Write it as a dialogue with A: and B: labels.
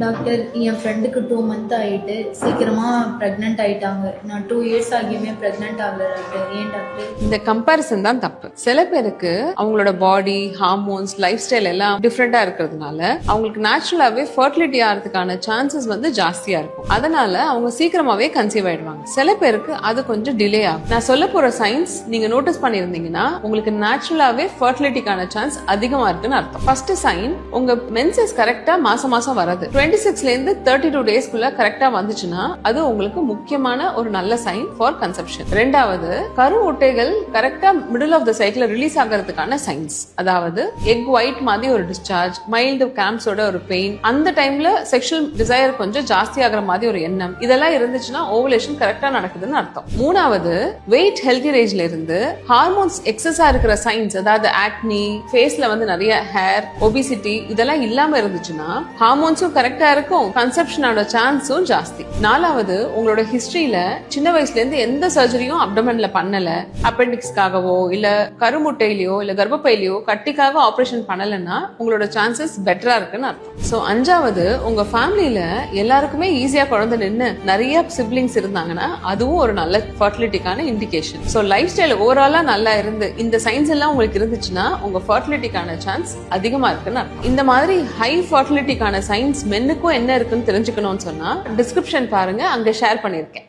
A: Doctor, என் ஃப்ரெண்டுக்கு 2 month ஆகிட்டு சீக்கிரமாக ப்ரெக்னென்ட் ஆகிட்டாங்க. நான் 2 இயர்ஸ் ஆகியுமே ப்ரெக்னென்ட் ஆகல டாக்டர். ஏன் டாக்டர்?
B: இந்த கம்பேரிசன் தான் தப்பு. சில பேருக்கு அவங்களோட பாடி, ஹார்மோன்ஸ், லைஃப் ஸ்டைல் எல்லாம் டிஃப்ரெண்டா இருக்கிறதுனால அவங்களுக்கு நேச்சுரலாவே ஃபர்டிலிட்டி ஆகிறதுக்கான சான்சஸ் ஜாஸ்தியா இருக்கும். அதனால அவங்க சீக்கிரமாவே கன்சீவ் ஆயிடுவாங்க. சில பேருக்கு அது கொஞ்சம் டிலே ஆகும். நான் சொல்ல போற சைன்ஸ் நீங்க நோட்டீஸ் பண்ணிருந்தீங்கன்னா உங்களுக்கு நேச்சுரலாவே ஃபர்டிலிட்டிக்கான சான்ஸ் அதிகமா இருக்குன்னு அர்த்தம். ஃபர்ஸ்ட் சைன், உங்க மென்சஸ் கரெக்டா மாசம் மாசம் வரது 26ல இருந்து 32 டேஸ்க்குள்ள கரெக்டா வந்துச்சுன்னா அது உங்களுக்கு முக்கியமான ஒரு நல்ல சைன் ஃபார் கன்செப்ஷன். ரெண்டாவது, கரு ஒட்டைகள் கரெக்டா middle of the cycle release ஆகிறதுக்கான சைன்ஸ். அதாவது எக் ஒயிட் மாதிரி ஒரு டிஸ்சார்ஜ், மைல்டு கிராம்ஸோட ஒரு பெயின், அந்த டைம்ல செக்ஷுவல் டிசைர் கொஞ்சம் ஜாஸ்தி ஆகிற மாதிரி ஒரு எண்ணம், இதெல்லாம் இருந்துச்சுன்னா ஓவலேஷன் கரெக்டா நடக்குதுன்னு அர்த்தம். மூணாவது, வெயிட் ஹெல்தி ரேஞ்ச்ல இருந்து ஹார்மோன்ஸ் எக்ஸஸா இருக்கிற சைன்ஸ், அதாவது ஆக்னி, ஃபேஸ்ல நிறைய ஹேர், ஒபிசிட்டி இதெல்லாம் இல்லாம இருந்துச்சுன்னா ஹார்மோன்ஸும் கரெக்டா இருக்கும், கன்செப்ஷனோட சான்ஸும் ஜாஸ்தி. நாலாவது, உங்களோட ஹிஸ்டரியில சின்ன வயசுல இருந்து எந்த சர்ஜரியும் அப்டமன்ல பண்ணல, அப்பெண்டிக்ஸ்க்காகவோ இல்ல கருமுட்டையிலயோ இல்ல கர்ப்பப்பையிலயோ கட்டிக்காக ஆபரேஷன் பண்ணலன்னா உங்களோட சான்சஸ் பெட்டரா இருக்குன்னு அர்த்தம். சோ அஞ்சாவது, உங்க ஃபேமிலியில எல்லாருக்குமே ஈஸியா குழந்தை நின்னு நிறைய சிப்லிங்ஸ் இருந்தாங்கன்னா அதுவும் ஒரு நல்ல ஃபர்டிலிட்டிக்கான இண்டிகேஷன். சோ லைஃப் ஸ்டைல் ஓவராலா நல்லா இருந்து இந்த சைன்ஸ் எல்லாம் உங்களுக்கு இருந்துச்சுன்னா உங்க ஃபர்டிலிட்டிக்கான சான்ஸ் அதிகமா இருக்குன்னு அர்த்தம். இந்த மாதிரி ஹை ஃபர்டிலிட்டிக்கான சைன்ஸ் மென்னுக்கும் என்ன இருக்குன்னு தெரிஞ்சுக்கணும்னு சொன்னா டிஸ்கிரிப்ஷன் பாருங்க, அங்க ஷேர் பண்ணிருக்கேன்.